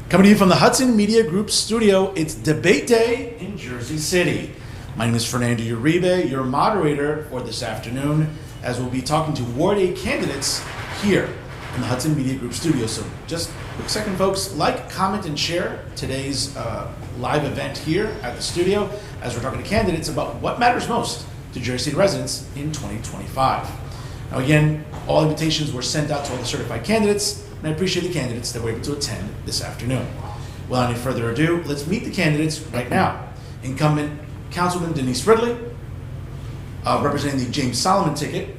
Coming to you from the Hudson Media Group studio, it's Debate Day in Jersey City. My name is Fernando Uribe, your moderator for this afternoon, as we'll be talking to Ward A candidates here in the Hudson Media Group studio. So just a quick second, folks, like, comment, and share today's live event here at the studio as we're talking to candidates about what matters most to Jersey City residents in 2025. Now again, all invitations were sent out to all the certified candidates, and I appreciate the candidates that were able to attend this afternoon. Without any further ado, let's meet the candidates right now. Incumbent Councilwoman Denise Ridley, representing the James Solomon ticket,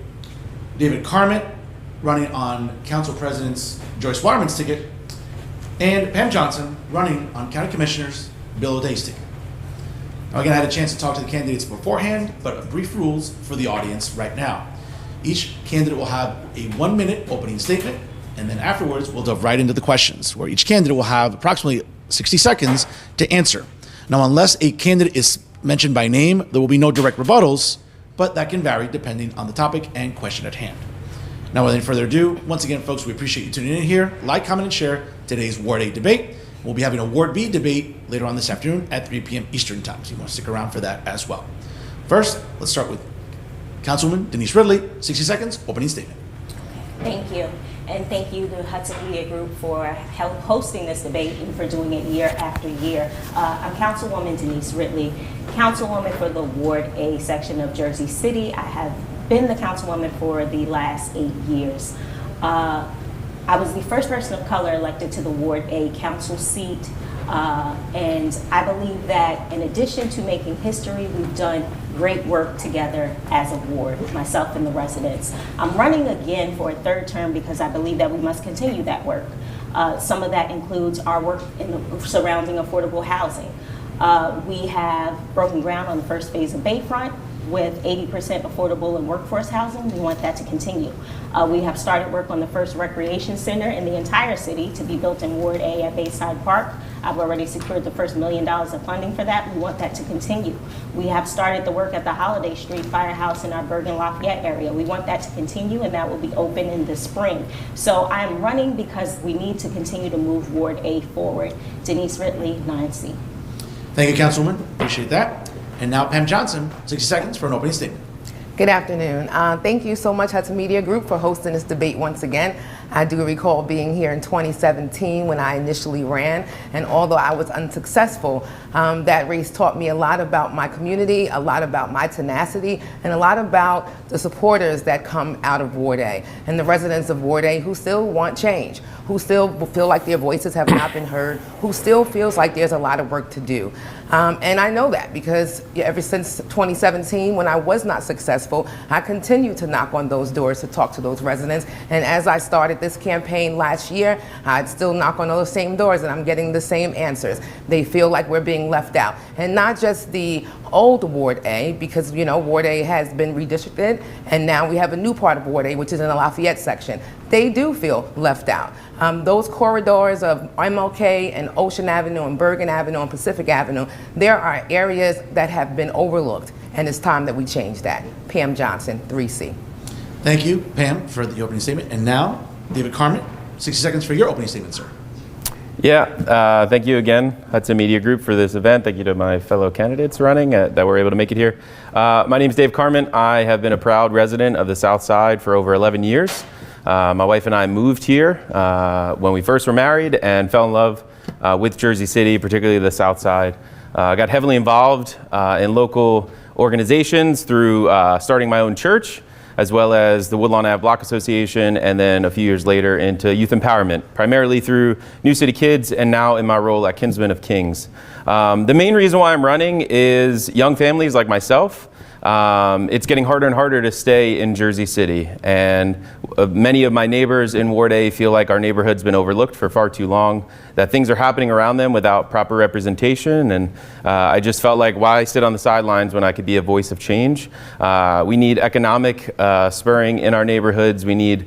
David Carmet, running on Council President Joyce Waterman's ticket, and Pam Johnson, running on County Commissioner's Bill O'Day's ticket. Now again, I had a chance to talk to the candidates beforehand, but brief rules for the audience right now. Each candidate will have a 1-minute opening statement, and then afterwards, we'll delve right into the questions, where each candidate will have approximately 60 seconds to answer. Now, unless a candidate is mentioned by name, there will be no direct rebuttals, but that can vary depending on the topic and question at hand. Now, without any further ado, once again, folks, we appreciate you tuning in here. Like, comment, and share today's Ward A debate. We'll be having a Ward B debate later on this afternoon at 3 p.m. Eastern Time, so you want to stick around for that as well. First, let's start with Councilwoman Denise Ridley, 60 seconds, opening statement. Thank you. And thank you to Hudson Media Group for hosting this debate and for doing it year after year. I'm Councilwoman Denise Ridley, Councilwoman for the Ward A section of Jersey City. I have been the Councilwoman for the last 8 years. I was the first person of color elected to the Ward A council seat. And I believe that in addition to making history, we've done great work together as a ward, myself and the residents. I'm running again for a third term because I believe that we must continue that work. Some of that includes our work in the surrounding affordable housing. We have broken ground on the first phase of Bayfront with 80% affordable and workforce housing. We want that to continue. We have started work on the first recreation center in the entire city to be built in Ward A at Bayside Park. I've already secured the first $1 million of funding for that. We want that to continue. We have started the work at the Holiday Street Firehouse in our Bergen Lafayette area. We want that to continue, and that will be open in the spring. So I'm running because we need to continue to move Ward A forward. Denise Ridley, 9C. Thank you, Councilwoman. Appreciate that. And now Pam Johnson, 60 seconds for an opening statement. Good afternoon. Thank you so much, Hudson Media Group, for hosting this debate once again. I do recall being here in 2017 when I initially ran, and although I was unsuccessful, that race taught me a lot about my community, a lot about my tenacity, and a lot about the supporters that come out of Ward A, and the residents of Ward A who still want change, who still feel like their voices have not been heard, who still feels like there's a lot of work to do. And I know that because ever since 2017, when I was not successful, I continued to knock on those doors to talk to those residents. And as I started this campaign last year, I'd still knock on those same doors and I'm getting the same answers. They feel like we're being left out. And not just the old Ward A, because you know Ward A has been redistricted, and now we have a new part of Ward A, which is in the Lafayette section. They do feel left out. Those corridors of MLK and Ocean Avenue and Bergen Avenue and Pacific Avenue, there are areas that have been overlooked, and it's time that we change that. Pam Johnson, 3C. Thank you, Pam, for the opening statement. And now, David Carmen, 60 seconds for your opening statement, sir. Thank you again, Hudson Media Group, for this event. Thank you to my fellow candidates running that were able to make it here. My name is Dave Carmen. I have been a proud resident of the South Side for over 11 years. My wife and I moved here when we first were married and fell in love with Jersey City, particularly the South Side. I got heavily involved in local organizations through starting my own church, as well as the Woodlawn Ave Block Association, and then a few years later into youth empowerment, primarily through New City Kids, and now in my role at Kinsmen of Kings. The main reason why I'm running is young families like myself. It's getting harder and harder to stay in Jersey City, and many of my neighbors in Ward A feel like our neighborhood's been overlooked for far too long, that things are happening around them without proper representation, and I just felt like, why sit on the sidelines when I could be a voice of change? We need economic spurring in our neighborhoods. We need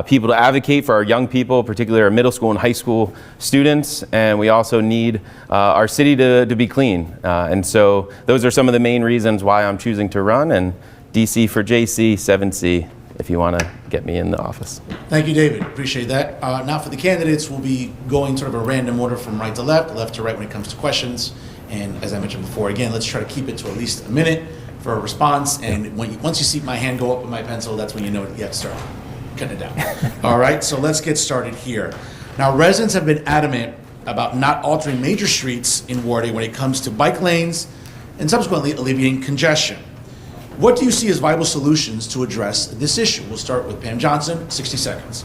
people to advocate for our young people, particularly our middle school and high school students, and we also need our city to be clean. And so those are some of the main reasons why I'm choosing to run, and DC for JC, 7C, if you want to get me in the office. Thank you, David. Appreciate that. Now for the candidates, we'll be going sort of a random order from right to left to right when it comes to questions. And as I mentioned before, again, let's try to keep it to at least a minute for a response. And once you see my hand go up with my pencil, that's when you know you have to start cutting it down. All right, so let's get started here. Now, residents have been adamant about not altering major streets in Ward A when it comes to bike lanes and subsequently alleviating congestion. What do you see as viable solutions to address this issue? We'll start with Pam Johnson, 60 seconds.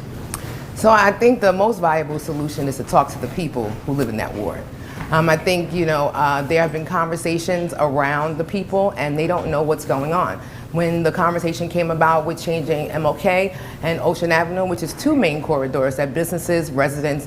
So I think the most viable solution is to talk to the people who live in that ward. I think, there have been conversations around the people and they don't know what's going on. When the conversation came about with changing MLK and Ocean Avenue, which is two main corridors that businesses, residents,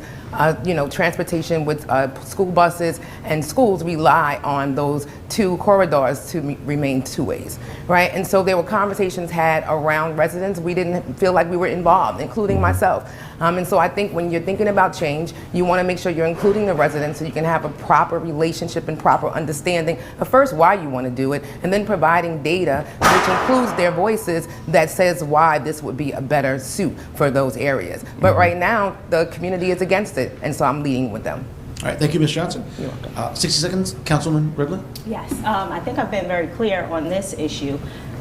transportation with school buses and schools rely on those two corridors to remain two ways, right? And so there were conversations had around residents. We didn't feel like we were involved, including myself. And so I think when you're thinking about change, you want to make sure you're including the residents so you can have a proper relationship and proper understanding of first why you want to do it, and then providing data which includes their voices that says why this would be a better suit for those areas. But right now, the community is against it, and so I'm leading with them. All right, thank you, Ms. Johnson. You're welcome. 60 seconds, Councilwoman Riblin. Yes, I think I've been very clear on this issue.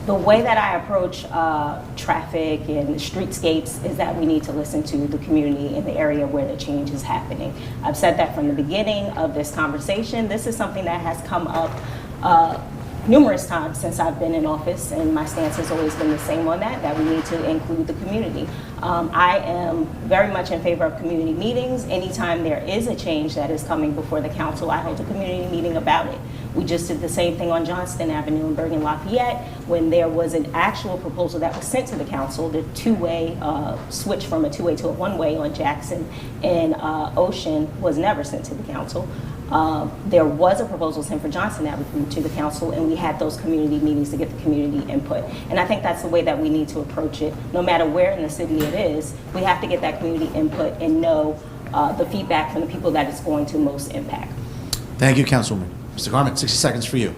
The way that I approach traffic and streetscapes is that we need to listen to the community in the area where the change is happening. I've said that from the beginning of this conversation. This is something that has come up numerous times since I've been in office, and my stance has always been the same on that we need to include the community. I am very much in favor of community meetings. Anytime there is a change that is coming before the council, I hold a community meeting about it. We just did the same thing on Johnston Avenue in Bergen Lafayette when there was an actual proposal that was sent to the council. The two-way switch from a two-way to a one-way on Jackson and Ocean was never sent to the council. There was a proposal sent for Johnston Avenue to the council, and we had those community meetings to get the community input. And I think that's the way that we need to approach it. No matter where in the city it is, we have to get that community input and know the feedback from the people that it's going to most impact. Thank you, Councilwoman. Mr. Carmen, 60 seconds for you.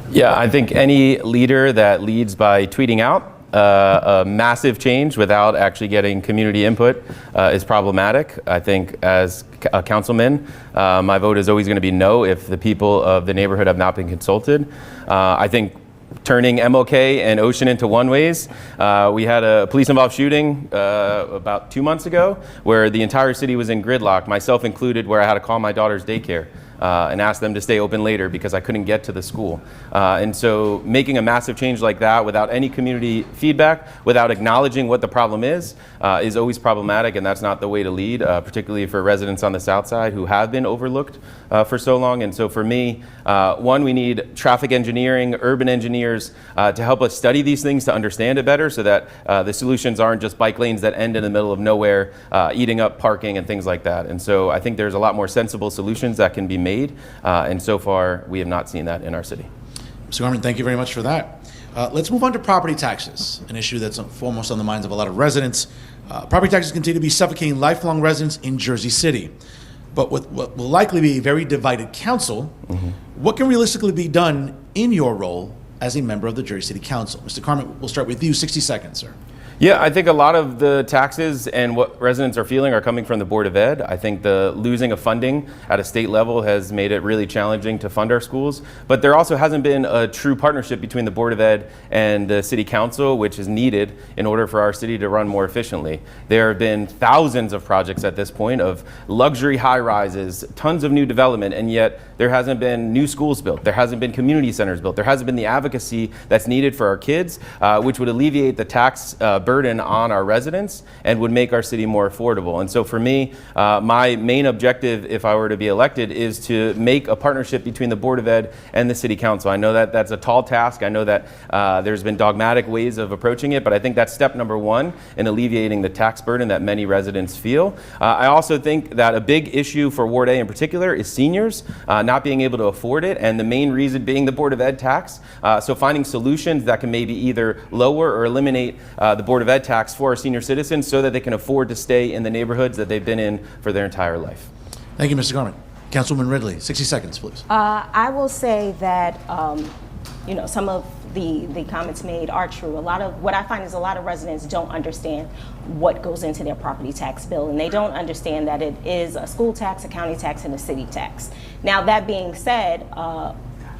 Yeah, I think any leader that leads by tweeting out a massive change without actually getting community input is problematic. I think as a councilman, my vote is always going to be no if the people of the neighborhood have not been consulted. I think turning MLK and Ocean into one-ways. We had a police-involved shooting about 2 months ago where the entire city was in gridlock, myself included, where I had to call my daughter's daycare and ask them to stay open later because I couldn't get to the school. And so making a massive change like that without any community feedback, without acknowledging what the problem is always problematic, and that's not the way to lead, particularly for residents on the South Side who have been overlooked for so long. And so for me, one, we need traffic engineering, urban engineers to help us study these things to understand it better so that the solutions aren't just bike lanes that end in the middle of nowhere, eating up parking and things like that. And so I think there's a lot more sensible solutions that can be made, and so far we have not seen that in our city. Mr. Gorman, thank you very much for that. Let's move on to property taxes, an issue that's foremost on the minds of a lot of residents. Property taxes continue to be suffocating lifelong residents in Jersey City. But with what will likely be a very divided council, what can realistically be done in your role as a member of the Jersey City Council? Mr. Carmen, we'll start with you, 60 seconds, sir. Yeah, I think a lot of the taxes and what residents are feeling are coming from the Board of Ed. I think the losing of funding at a state level has made it really challenging to fund our schools. But there also hasn't been a true partnership between the Board of Ed and the City Council, which is needed in order for our city to run more efficiently. There have been thousands of projects at this point of luxury high rises, tons of new development, and yet there hasn't been new schools built. There hasn't been community centers built. There hasn't been the advocacy that's needed for our kids, which would alleviate the tax burden on our residents and would make our city more affordable. And so for me, my main objective, if I were to be elected, is to make a partnership between the Board of Ed and the City Council. I know that that's a tall task. I know that there's been dogmatic ways of approaching it, but I think that's step number one in alleviating the tax burden that many residents feel. I also think that a big issue for Ward A in particular is seniors not being able to afford it, and the main reason being the Board of Ed tax. So finding solutions that can maybe either lower or eliminate the Board of Ed tax for our senior citizens so that they can afford to stay in the neighborhoods that they've been in for their entire life. Thank you, Mr. Garment. Councilwoman Ridley, 60 seconds, please. I will say that, some of the comments made are true. What I find is a lot of residents don't understand what goes into their property tax bill, and they don't understand that it is a school tax, a county tax, and a city tax. Now, that being said,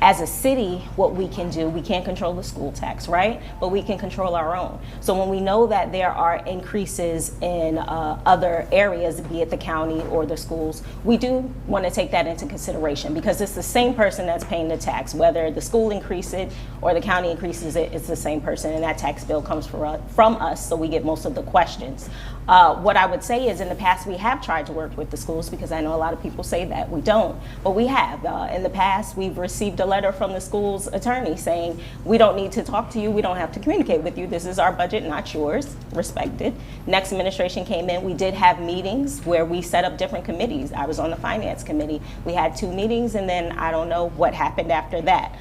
as a city, what we can do, we can't control the school tax, right? But we can control our own. So when we know that there are increases in other areas, be it the county or the schools, we do want to take that into consideration, because it's the same person that's paying the tax. Whether the school increases it or the county increases it, it's the same person, and that tax bill comes from us, so we get most of the questions. What I would say is, in the past, we have tried to work with the schools, because I know a lot of people say that we don't, but we have. In the past, we've received a letter from the school's attorney saying, we don't need to talk to you, we don't have to communicate with you, this is our budget, not yours. Respected. Next administration came in, we did have meetings where we set up different committees. I was on the finance committee. We had 2 meetings, and then I don't know what happened after that.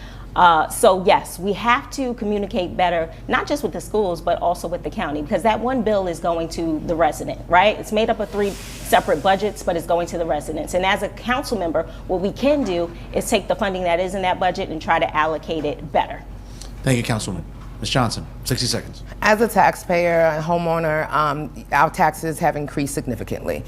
So yes, we have to communicate better, not just with the schools, but also with the county, because that one bill is going to the resident, right? It's made up of 3 separate budgets, but it's going to the residents. And as a council member, what we can do is take the funding that is in that budget and try to allocate it better. Thank you, Councilwoman. Ms. Johnson, 60 seconds. As a taxpayer and homeowner, our taxes have increased significantly.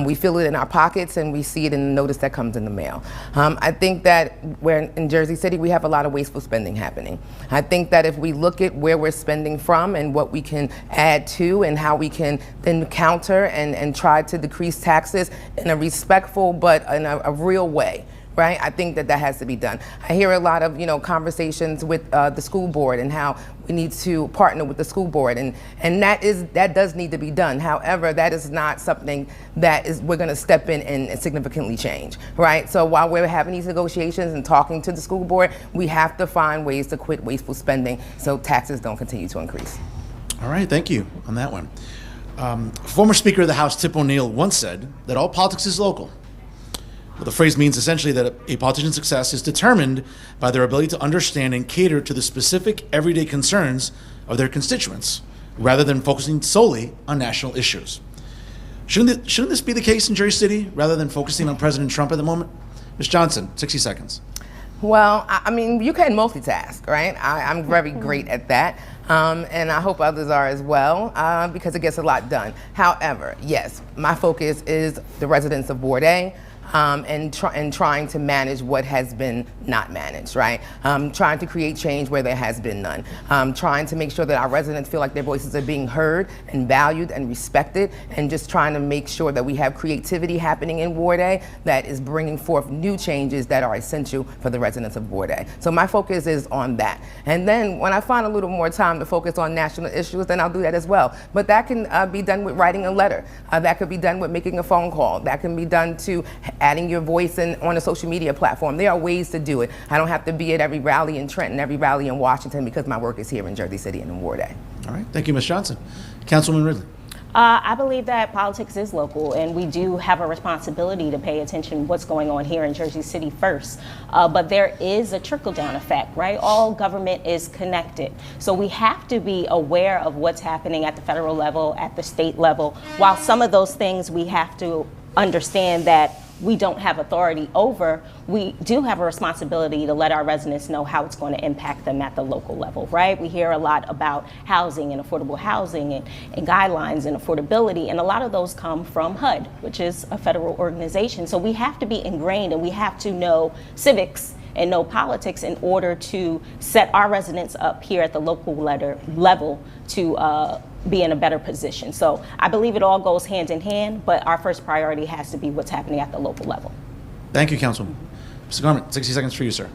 We feel it in our pockets, and we see it in the notice that comes in the mail. I think that we're in Jersey City, we have a lot of wasteful spending happening. I think that if we look at where we're spending from and what we can add to, and how we can then counter and try to decrease taxes in a respectful but in a real way, right? I think that has to be done. I hear a lot of conversations with the school board and how we need to partner with the school board, and that does need to be done. However, that is not something that we're going to step in and significantly change, right? So while we're having these negotiations and talking to the school board, we have to find ways to quit wasteful spending so taxes don't continue to increase. All right, thank you on that one. Former Speaker of the House Tip O'Neill once said that all politics is local. Well, the phrase means essentially that a politician's success is determined by their ability to understand and cater to the specific everyday concerns of their constituents, rather than focusing solely on national issues. Shouldn't this be the case in Jersey City, rather than focusing on President Trump at the moment? Ms. Johnson, 60 seconds. Well, I mean, you can multitask, right? I'm very great at that, and I hope others are as well, because it gets a lot done. However, yes, my focus is the residents of Ward A, and trying to manage what has been not managed, right? Trying to create change where there has been none. Trying to make sure that our residents feel like their voices are being heard and valued and respected, and just trying to make sure that we have creativity happening in Ward A that is bringing forth new changes that are essential for the residents of Ward A. So my focus is on that. And then when I find a little more time to focus on national issues, then I'll do that as well. But that can be done with writing a letter. That could be done with making a phone call. That can be done to adding your voice on a social media platform. There are ways to do it. I don't have to be at every rally in Trenton, every rally in Washington, because my work is here in Jersey City and in Ward A. All right, thank you, Ms. Johnson. Councilwoman Ridley. I believe that politics is local, and we do have a responsibility to pay attention to what's going on here in Jersey City first. But there is a trickle-down effect, right? All government is connected. So we have to be aware of what's happening at the federal level, at the state level. While some of those things we have to understand that we don't have authority over, we do have a responsibility to let our residents know how it's going to impact them at the local level, right? We hear a lot about housing and affordable housing and guidelines and affordability, and a lot of those come from HUD, which is a federal organization. So we have to be ingrained, and we have to know civics and know politics in order to set our residents up here at the local level to be in a better position. So I believe it all goes hand in hand, but our first priority has to be what's happening at the local level. Thank you, Councilwoman. Mr. Garment, 60 seconds for you, sir.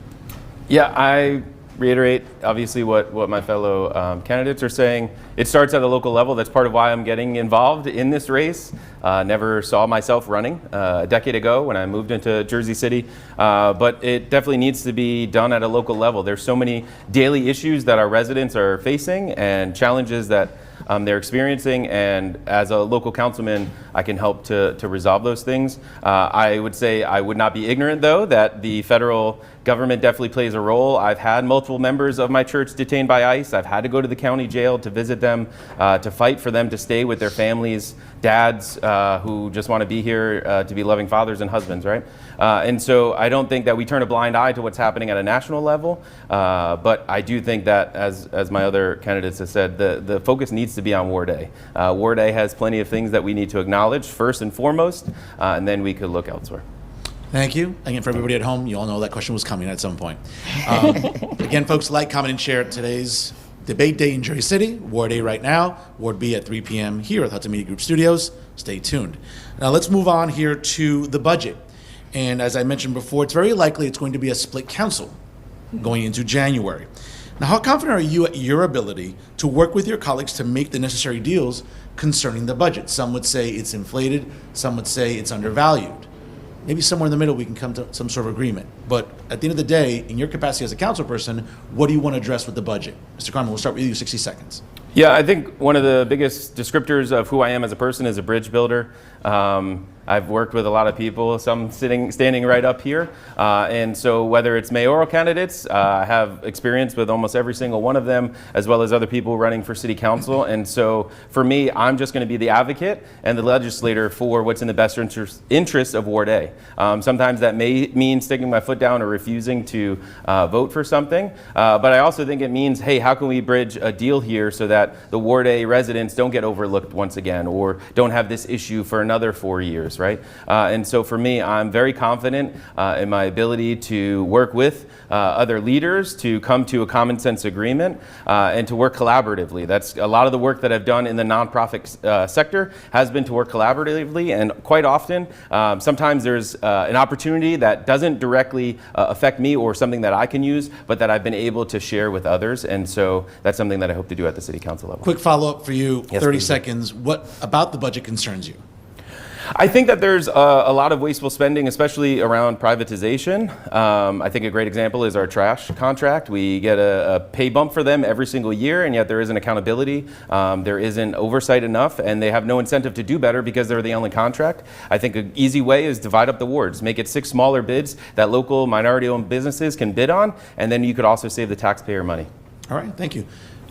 Yeah, I reiterate obviously what my fellow candidates are saying. It starts at the local level. That's part of why I'm getting involved in this race. Never saw myself running a decade ago when I moved into Jersey City, but it definitely needs to be done at a local level. There's so many daily issues that our residents are facing and challenges that they're experiencing, and as a local councilman, I can help to resolve those things. I would say I would not be ignorant, though, that the federal government definitely plays a role. I've had multiple members of my church detained by ICE. I've had to go to the county jail to visit them, to fight for them to stay with their families, dads who just want to be here to be loving fathers and husbands, right? And so I don't think that we turn a blind eye to what's happening at a national level, but I do think that, as my other candidates have said, the focus needs to be on Ward A. Ward A has plenty of things that we need to acknowledge first and foremost, and then we could look elsewhere. Thank you. Again, for everybody at home, you all know that question was coming at some point. Again, folks, like, comment, and share today's debate day in Jersey City. Ward A right now, Ward B at 3 p.m. here at Hudson Media Group Studios. Stay tuned. Now let's move on here to the budget. And as I mentioned before, it's very likely it's going to be a split council going into January. Now, how confident are you at your ability to work with your colleagues to make the necessary deals concerning the budget? Some would say it's inflated. Some would say it's undervalued. Maybe somewhere in the middle we can come to some sort of agreement. But at the end of the day, in your capacity as a council person, what do you want to address with the budget? Mr. Carmen, we'll start with you, 60 seconds. Yeah, I think one of the biggest descriptors of who I am as a person is a bridge builder. I've worked with a lot of people, some standing right up here. And so whether it's mayoral candidates, I have experience with almost every single one of them, as well as other people running for city council. And so for me, I'm just going to be the advocate and the legislator for what's in the best interest of Ward A. Sometimes that may mean sticking my foot down or refusing to vote for something. But I also think it means, hey, how can we bridge a deal here so that the Ward A residents don't get overlooked once again or don't have this issue for another 4 years, right? And so for me, I'm very confident in my ability to work with other leaders to come to a common sense agreement and to work collaboratively. That's a lot of the work that I've done in the nonprofit sector has been to work collaboratively, and quite often, sometimes there's an opportunity that doesn't directly affect me or something that I can use, but that I've been able to share with others. And so that's something that I hope to do at the city council level. Quick follow-up for you, Yes, 30 please. seconds. What about the budget concerns you? I think that there's a lot of wasteful spending, especially around privatization. I think a great example is our trash contract. We get a pay bump for them every single year, and yet there isn't accountability. There isn't oversight enough, and they have no incentive to do better because they're the only contract. I think an easy way is divide up the wards, make it 6 smaller bids that local minority-owned businesses can bid on, and then you could also save the taxpayer money. All right, thank you.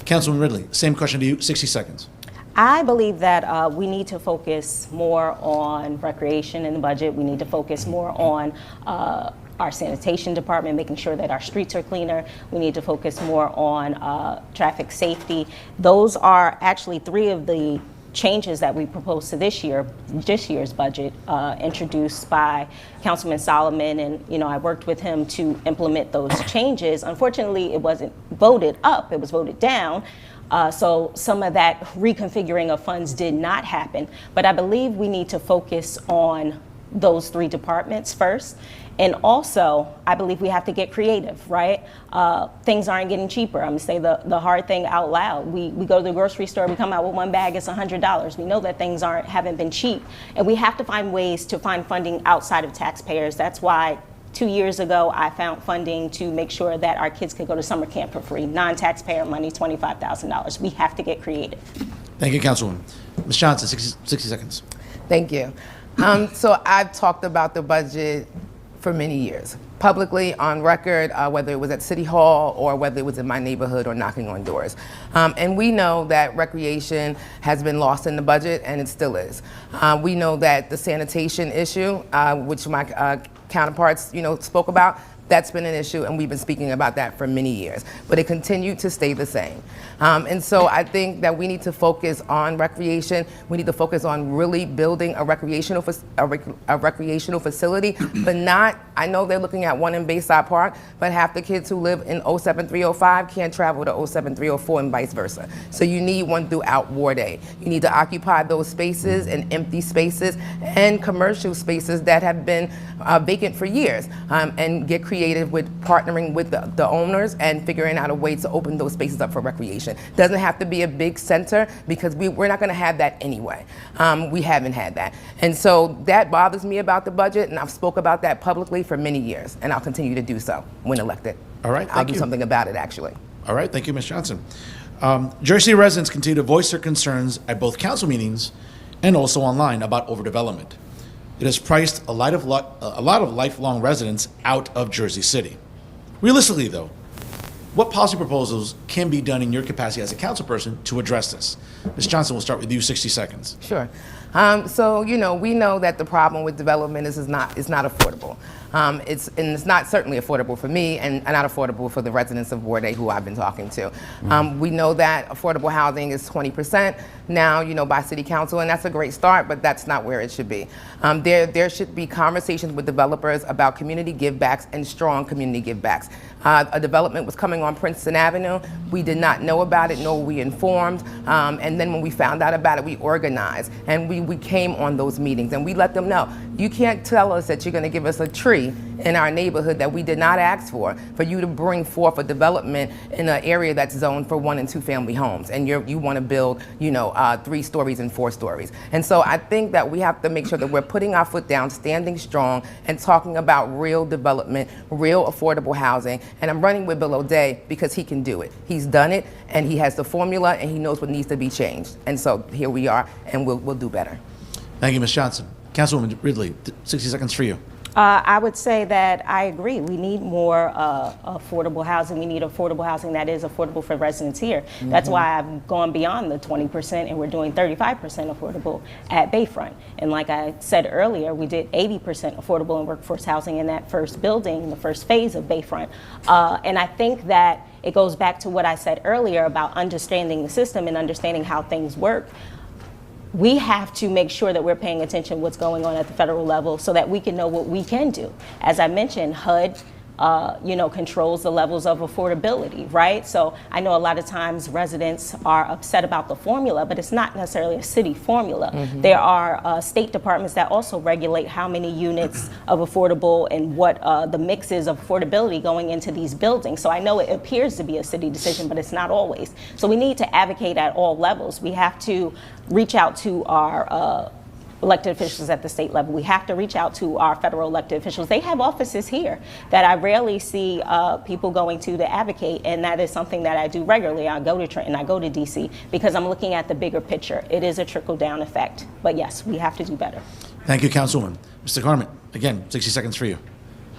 Councilman Ridley, same question to you, 60 seconds. I believe that we need to focus more on recreation in the budget. We need to focus more on our sanitation department, making sure that our streets are cleaner. We need to focus more on traffic safety. Those are actually 3 of the changes that we proposed to this year's budget, introduced by Councilman Solomon, and I worked with him to implement those changes. Unfortunately, it wasn't voted up; it was voted down. So some of that reconfiguring of funds did not happen. But I believe we need to focus on those 3 departments first. And also, I believe we have to get creative, right? Things aren't getting cheaper. I'm gonna say the hard thing out loud. We go to the grocery store, we come out with 1 bag, it's $100. We know that things haven't been cheap. And we have to find ways to find funding outside of taxpayers. That's why 2 years ago, I found funding to make sure that our kids could go to summer camp for free. Non-taxpayer money, $25,000. We have to get creative. Thank you, Councilwoman. Ms. Johnson, 60 seconds. Thank you. So I've talked about the budget for many years. publicly on record, whether it was at City Hall or whether it was in my neighborhood or knocking on doors. And we know that recreation has been lost in the budget, and it still is. We know that the sanitation issue, which my counterparts, spoke about, that's been an issue, and we've been speaking about that for many years, but it continued to stay the same. And so I think that we need to focus on recreation. We need to focus on really building a recreational facility, but not, I know they're looking at one in Bayside Park, but half the kids who live in 07305 can't travel to 07304 and vice versa. So you need one throughout Ward A. You need to occupy those spaces and empty spaces and commercial spaces that have been vacant for years, and get creative with partnering with the owners and figuring out a way to open those spaces up for recreation. Doesn't have to be a big center, because we're not going to have that anyway. We haven't had that. And so that bothers me about the budget, and I've spoke about that publicly for many years, and I'll continue to do so when elected. All right, I'll thank do you. something about it, actually. All right, thank you, Ms. Johnson. Jersey residents continue to voice their concerns at both council meetings and also online about overdevelopment. It has priced a lot of lifelong residents out of Jersey City. Realistically, though, what policy proposals can be done in your capacity as a councilperson to address this? Ms. Johnson, we'll start with you, 60 seconds. Sure. So, we know that the problem with development is not affordable. It's not certainly affordable for me, and not affordable for the residents of Ward A who I've been talking to. We know that affordable housing is 20% now, by City Council, and that's a great start, but that's not where it should be. There should be conversations with developers about community givebacks and strong community givebacks. A development was coming on Princeton Avenue. We did not know about it, nor were we informed. And then when we found out about it, we organized, and we came on those meetings, and we let them know, you can't tell us that you're going to give us a tree in our neighborhood that we did not ask for you to bring forth a development in an area that's zoned for 1 and 2 family homes, and you want to build 3 stories and 4 stories. And so I think that we have to make sure that we're putting our foot down, standing strong, and talking about real development, real affordable housing. And I'm running with Bill O'Day because he can do it. He's done it, and he has the formula, and he knows what needs to be changed. And so here we are, and we'll do better. Thank you, Ms. Johnson. Councilwoman Ridley, 60 seconds for you. I would say that I agree. We need more affordable housing. We need affordable housing that is affordable for residents here. That's why I've gone beyond the 20%, and we're doing 35% affordable at Bayfront. And like I said earlier, we did 80% affordable and workforce housing in that first building, the first phase of Bayfront. And I think that it goes back to what I said earlier about understanding the system and understanding how things work. We have to make sure that we're paying attention to what's going on at the federal level so that we can know what we can do. As I mentioned, HUD controls the levels of affordability, right? So I know a lot of times residents are upset about the formula, but it's not necessarily a city formula. There are state departments that also regulate how many units of affordable and what the mix is of affordability going into these buildings. So I know it appears to be a city decision, but it's not always. So we need to advocate at all levels. We have to reach out to our elected officials at the state level. We have to reach out to our federal elected officials. They have offices here that I rarely see people going to advocate, and that is something that I do regularly. I go to Trenton, I go to DC, because I'm looking at the bigger picture. It is a trickle-down effect, but yes, we have to do better. Thank you, Councilwoman. Mr. Carmen, again, 60 seconds for you.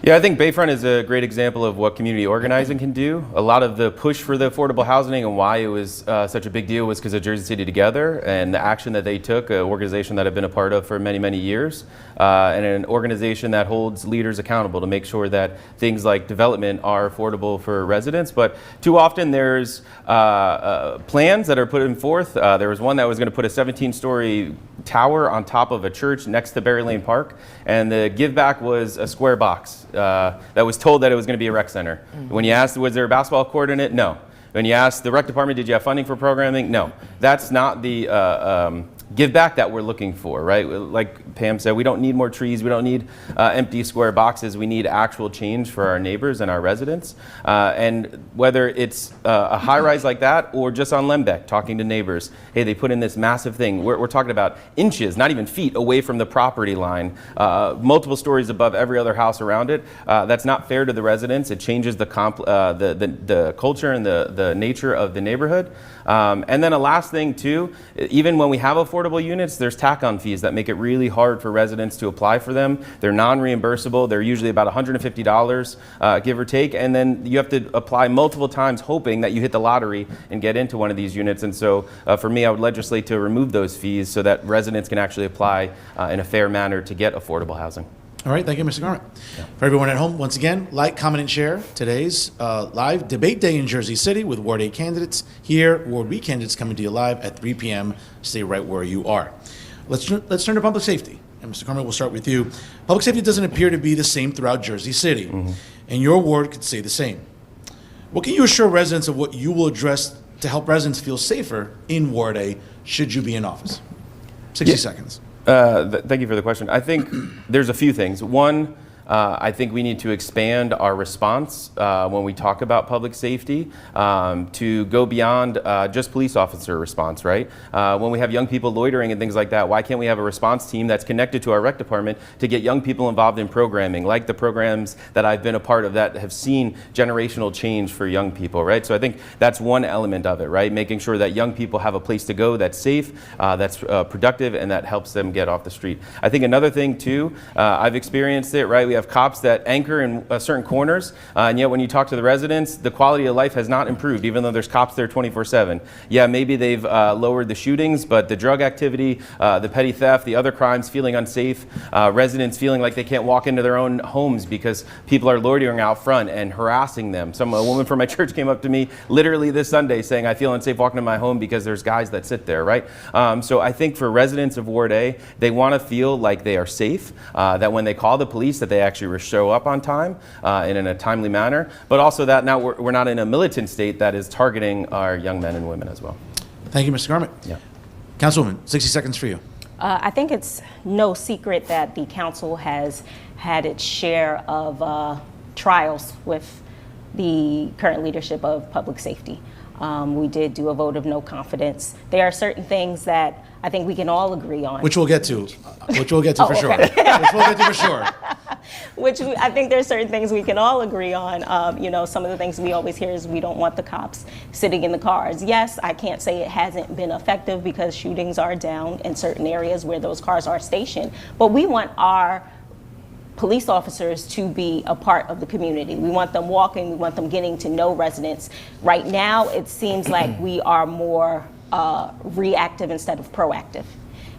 Yeah, I think Bayfront is a great example of what community organizing can do. A lot of the push for the affordable housing and why it was such a big deal was because of Jersey City Together and the action that they took, an organization that I've been a part of for many, many years, and an organization that holds leaders accountable to make sure that things like development are affordable for residents. But too often there's plans that are put forth. There was one that was going to put a 17-story tower on top of a church next to Berry Lane Park, and the give back was a square box that was told that it was going to be a rec center. When you asked, was there a basketball court in it? No. When you asked the rec department, did you have funding for programming? No. That's not the give back that we're looking for, right? Like Pam said, we don't need more trees. We don't need empty square boxes. We need actual change for our neighbors and our residents. And whether it's a high rise like that or just on Lembeck, talking to neighbors, hey, they put in this massive thing. We're talking about inches, not even feet away from the property line, multiple stories above every other house around it. That's not fair to the residents. It changes the culture and the nature of the neighborhood. And then a last thing too, even when we have affordable affordable units, there's tack-on fees that make it really hard for residents to apply for them. They're non-reimbursable. They're usually about $150, give or take, and then you have to apply multiple times hoping that you hit the lottery and get into one of these units. And so for me, I would legislate to remove those fees so that residents can actually apply in a fair manner to get affordable housing. All right, thank you, Mr. Garment. For everyone at home, once again, like, comment, and share today's live debate day in Jersey City with Ward A candidates here. Ward B candidates coming to you live at 3 p.m. Stay right where you are. Let's turn to public safety. And Mr. Garment, we'll start with you. Public safety doesn't appear to be the same throughout Jersey City, and your ward could say the same. What can you assure residents of what you will address to help residents feel safer in Ward A should you be in office? 60 seconds. Thank you for the question. I think there's a few things. One, I think we need to expand our response when we talk about public safety to go beyond just police officer response, right? When we have young people loitering and things like that, why can't we have a response team that's connected to our rec department to get young people involved in programming, like the programs that I've been a part of that have seen generational change for young people, right? So I think that's one element of it, right? Making sure that young people have a place to go that's safe, that's productive, and that helps them get off the street. I think another thing too, I've experienced it, right? We have cops that anchor in certain corners, and yet when you talk to the residents, the quality of life has not improved, even though there's cops there 24/7. Yeah, maybe they've lowered the shootings, but the drug activity, the petty theft, the other crimes, feeling unsafe, residents feeling like they can't walk into their own homes because people are loitering out front and harassing them. A woman from my church came up to me literally this Sunday saying, I feel unsafe walking to my home because there's guys that sit there, right? So I think for residents of Ward A, they want to feel like they are safe, that when they call the police that they actually show up on time and in a timely manner, but also that now we're not in a militant state that is targeting our young men and women as well. Thank you, Mr. Garment. Yeah. Councilwoman, 60 seconds for you. I think it's no secret that the council has had its share of trials with the current leadership of public safety. We did do a vote of no confidence. There are certain things that I think we can all agree on. Which we'll get to. For sure. Okay. Which we'll get to for sure. I think there's certain things we can all agree on. Some of the things we always hear is we don't want the cops sitting in the cars. Yes, I can't say it hasn't been effective because shootings are down in certain areas where those cars are stationed. But we want our police officers to be a part of the community. We want them walking, we want them getting to know residents. Right now, it seems like we are more reactive instead of proactive.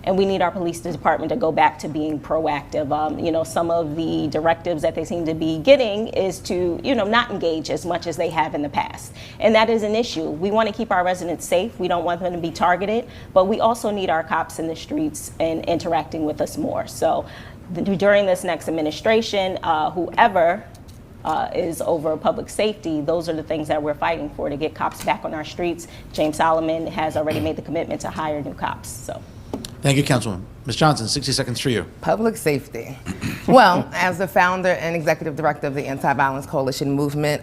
And we need our police department to go back to being proactive. Some of the directives that they seem to be getting is to, not engage as much as they have in the past. And that is an issue. We want to keep our residents safe. We don't want them to be targeted, but we also need our cops in the streets and interacting with us more. So during this next administration, whoever is over public safety, those are the things that we're fighting for, to get cops back on our streets. James Solomon has already made the commitment to hire new cops. So. Thank you, Councilwoman. Ms. Johnson, 60 seconds for you. Public safety. Well, as the founder and executive director of the Anti-Violence Coalition movement,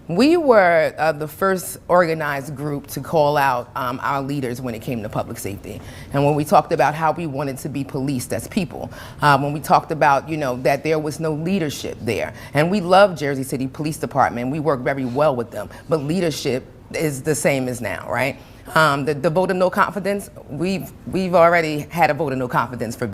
we were the first organized group to call out our leaders when it came to public safety. And when we talked about how we wanted to be policed as people, when we talked about, that there was no leadership there. And we love Jersey City Police Department. We work very well with them, but leadership is the same as now, right? The vote of no confidence, we've already had a vote of no confidence for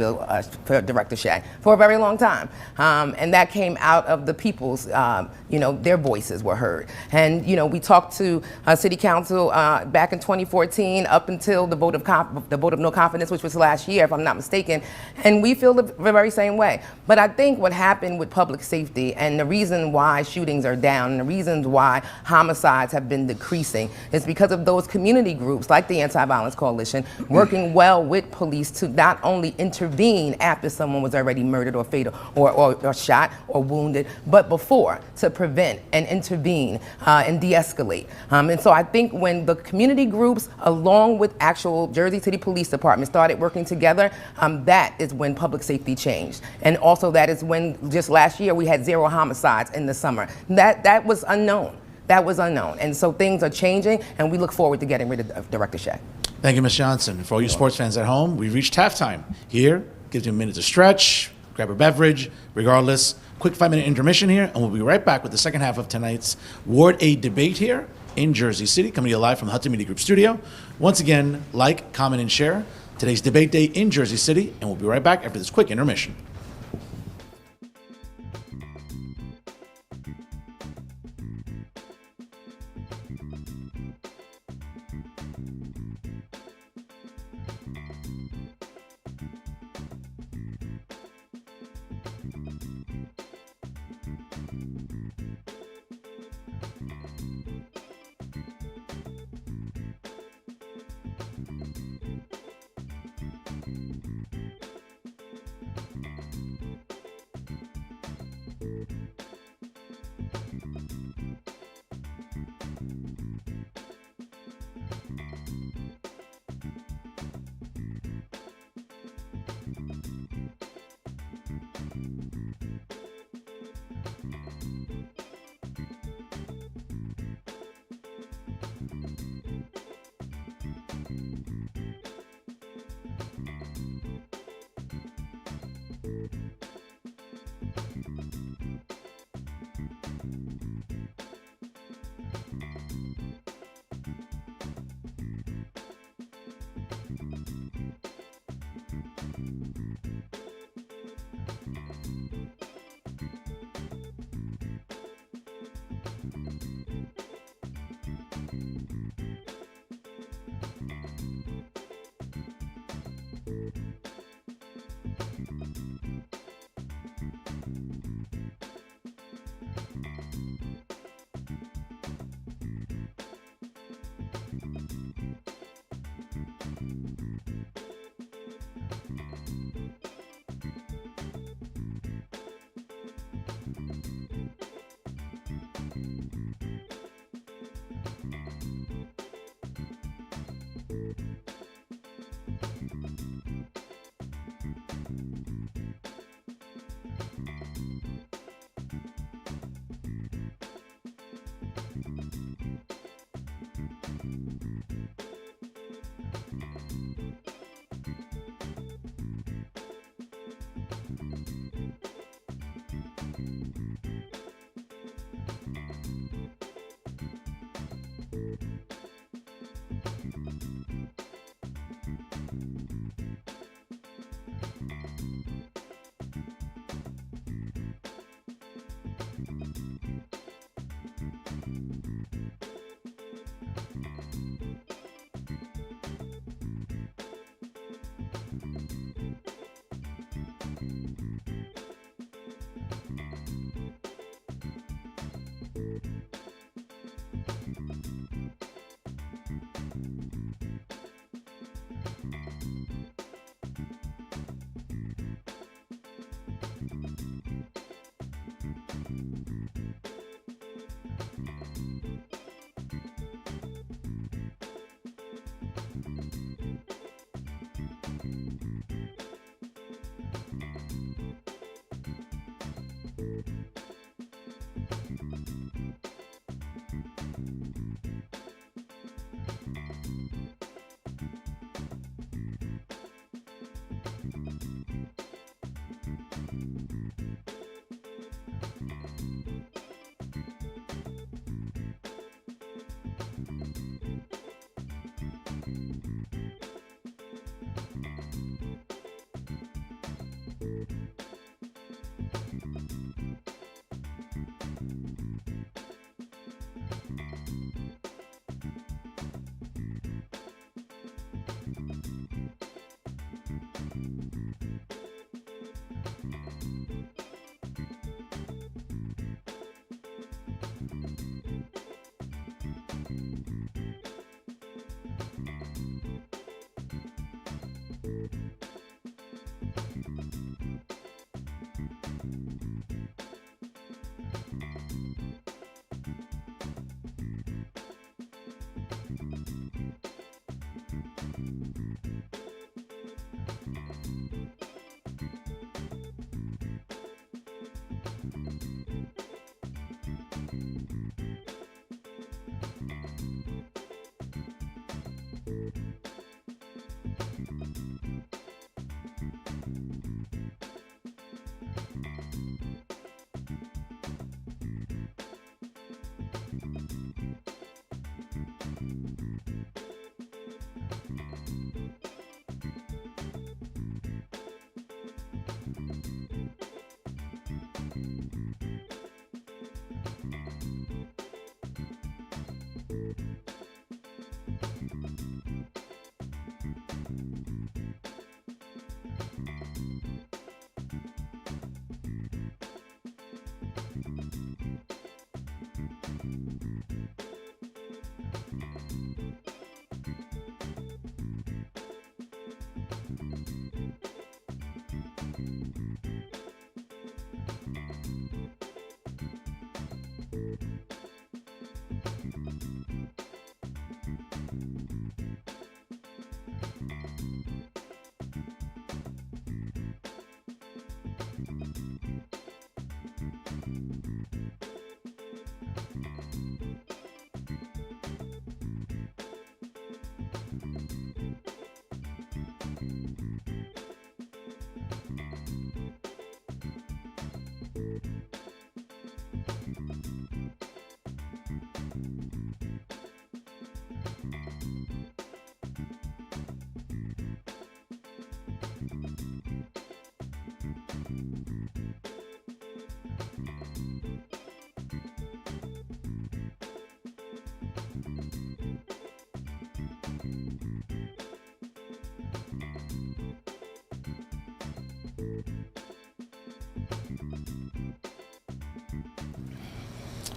for Director Shea for a very long time. And that came out of the people's, their voices were heard. And, we talked to City Council back in 2014 up until the vote of no confidence, which was last year, if I'm not mistaken, and we feel the very same way. But I think what happened with public safety and the reason why shootings are down and the reasons why homicides have been decreasing is because of those community groups like the Anti-Violence Coalition working well with police to not only intervene after someone was already murdered or fatal or shot or wounded, but before, to prevent and intervene and de-escalate. And so I think when the community groups, along with actual Jersey City Police Department, started working together, that is when public safety changed. And also that is when just last year we had 0 homicides in the summer. That was unknown. That was unknown. And so things are changing, and we look forward to getting rid of Director Shea. Thank you, Ms. Johnson. For all you sports fans at home, we've reached halftime. Here, gives you a minute to stretch, grab a beverage, regardless. Quick 5-minute intermission here, and we'll be right back with the second half of tonight's Ward A debate here in Jersey City, coming to you live from the Hudson Media Group studio. Once again, like, comment, and share. today's debate day in Jersey City, and we'll be right back after this quick intermission.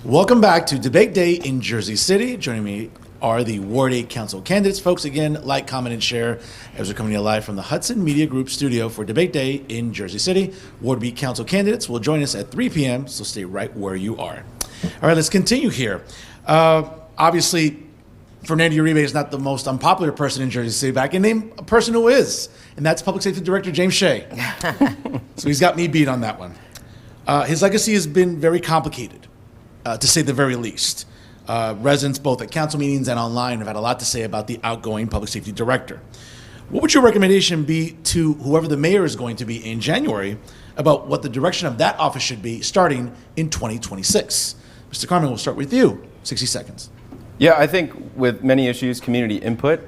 Welcome back to Debate Day in Jersey City. Joining me are the Ward 8 Council candidates. Folks, again, like, comment, and share as we're coming to you live from the Hudson Media Group studio for Debate Day in Jersey City. Ward 8 Council candidates will join us at 3 p.m., so stay right where you are. All right, let's continue here. Obviously, Fernando Uribe is not the most unpopular person in Jersey City, but I can name a person who is, and that's Public Safety Director James Shea. So he's got me beat on that one. His legacy has been very complicated, to say the very least. Residents, both at council meetings and online, have had a lot to say about the outgoing Public Safety Director. What would your recommendation be to whoever the mayor is going to be in January about what the direction of that office should be starting in 2026? Mr. Carmen, we'll start with you. 60 seconds. Yeah, I think with many issues, community input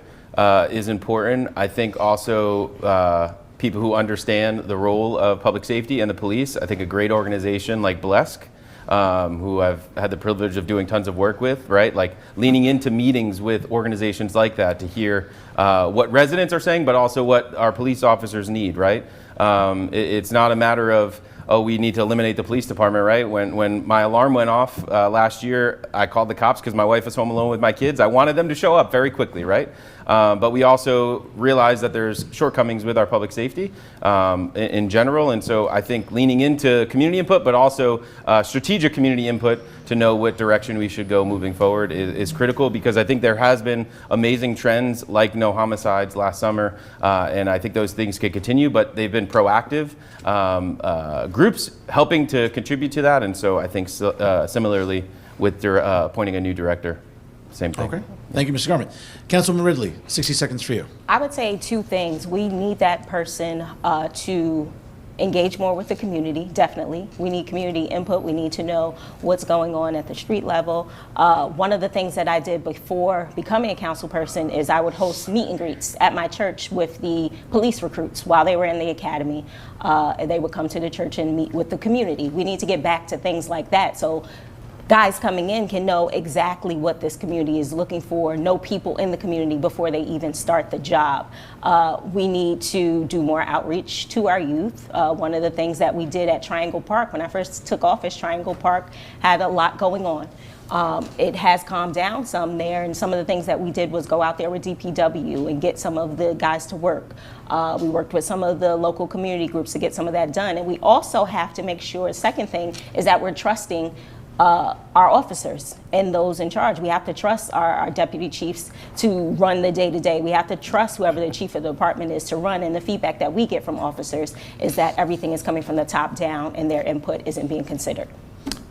is important. I think also people who understand the role of public safety and the police. I think a great organization like Blesk, who I've had the privilege of doing tons of work with, right? Like leaning into meetings with organizations like that to hear what residents are saying, but also what our police officers need, right? It's not a matter of, oh, we need to eliminate the police department, right? When my alarm went off last year, I called the cops because my wife was home alone with my kids. I wanted them to show up very quickly, right? But we also realize that there's shortcomings with our public safety in general. And so I think leaning into community input, but also strategic community input to know what direction we should go moving forward is critical, because I think there has been amazing trends like no homicides last summer. And I think those things could continue, but they've been proactive groups helping to contribute to that. And so I think similarly with appointing a new director, same thing. Okay. Thank you, Mr. Garment. Councilwoman Ridley, 60 seconds for you. I would say two things. We need that person to engage more with the community, definitely. We need community input. We need to know what's going on at the street level. One of the things that I did before becoming a council person is I would host meet and greets at my church with the police recruits while they were in the academy. They would come to the church and meet with the community. We need to get back to things like that, so guys coming in can know exactly what this community is looking for, know people in the community before they even start the job. We need to do more outreach to our youth. One of the things that we did at Triangle Park, when I first took office, Triangle Park had a lot going on. It has calmed down some there, and some of the things that we did was go out there with DPW and get some of the guys to work. We worked with some of the local community groups to get some of that done. And we also have to make sure, second thing, is that we're trusting our officers and those in charge. We have to trust our deputy chiefs to run the day-to-day. We have to trust whoever the chief of the department is to run, and the feedback that we get from officers is that everything is coming from the top down and their input isn't being considered.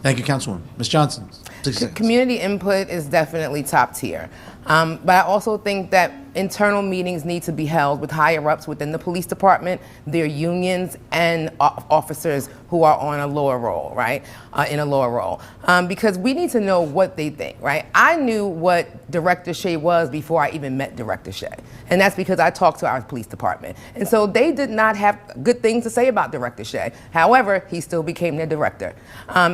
Thank you, Councilwoman. Ms. Johnson, 60 seconds. Community input is definitely top tier. But I also think that internal meetings need to be held with higher ups within the police department, their unions, and officers who are on a lower role, right? In a lower role. Because we need to know what they think, right? I knew what Director Shea was before I even met Director Shea. And that's because I talked to our police department. And so they did not have good things to say about Director Shea. However, he still became their director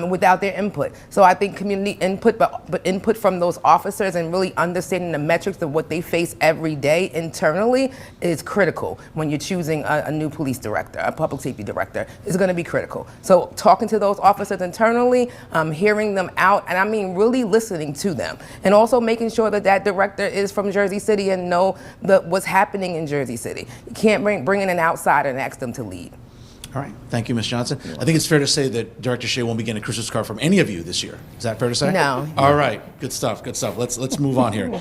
without their input. So I think community input, but input from those officers and really understanding the metrics of what they face every day internally is critical when you're choosing a new police director, a public safety director, is going to be critical. So talking to those officers internally, hearing them out, and I mean really listening to them, and also making sure that that director is from Jersey City and know what's happening in Jersey City. You can't bring in an outsider and ask them to lead. All right. Thank you, Ms. Johnson. I think it's fair to say that Director Shea won't be getting a Christmas card from any of you this year. Is that fair to say? No. All right. Good stuff. Good stuff. Let's move on here.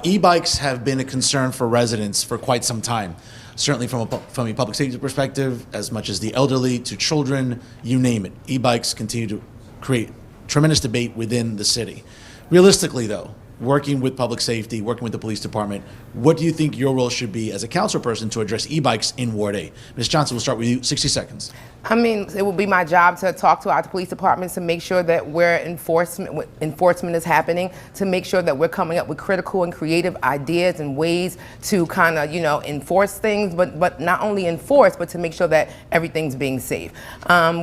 E-bikes have been a concern for residents for quite some time. Certainly from a public safety perspective, as much as the elderly to children, you name it. E-bikes continue to create tremendous debate within the city. Realistically, though, working with public safety, working with the police department, what do you think your role should be as a council person to address e-bikes in Ward A? Ms. Johnson, we'll start with you. 60 seconds. I mean, it will be my job to talk to our police departments to make sure that enforcement is happening, to make sure that we're coming up with critical and creative ideas and ways to kind of, enforce things, but not only enforce, but to make sure that everything's being safe.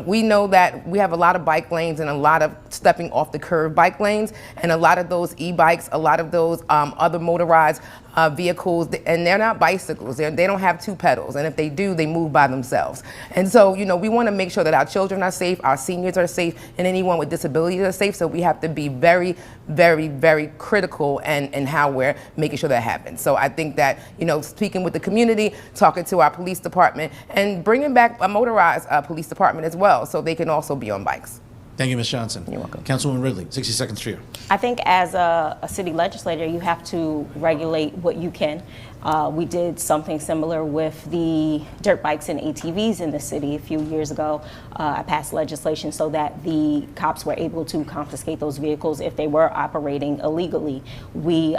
We know that we have a lot of bike lanes and a lot of stepping off the curb bike lanes, and a lot of those e-bikes, a lot of those other motorized vehicles, and they're not bicycles. They don't have two pedals, and if they do, they move by themselves. And so, we want to make sure that our children are safe, our seniors are safe, and anyone with disabilities are safe. So we have to be very, very, very critical in how we're making sure that happens. So I think that, speaking with the community, talking to our police department, and bringing back a motorized police department as well, so they can also be on bikes. Thank you, Ms. Johnson. You're welcome. Councilwoman Ridley, 60 seconds for you. I think as a city legislator, you have to regulate what you can. We did something similar with the dirt bikes and ATVs in the city a few years ago. I passed legislation so that the cops were able to confiscate those vehicles if they were operating illegally. We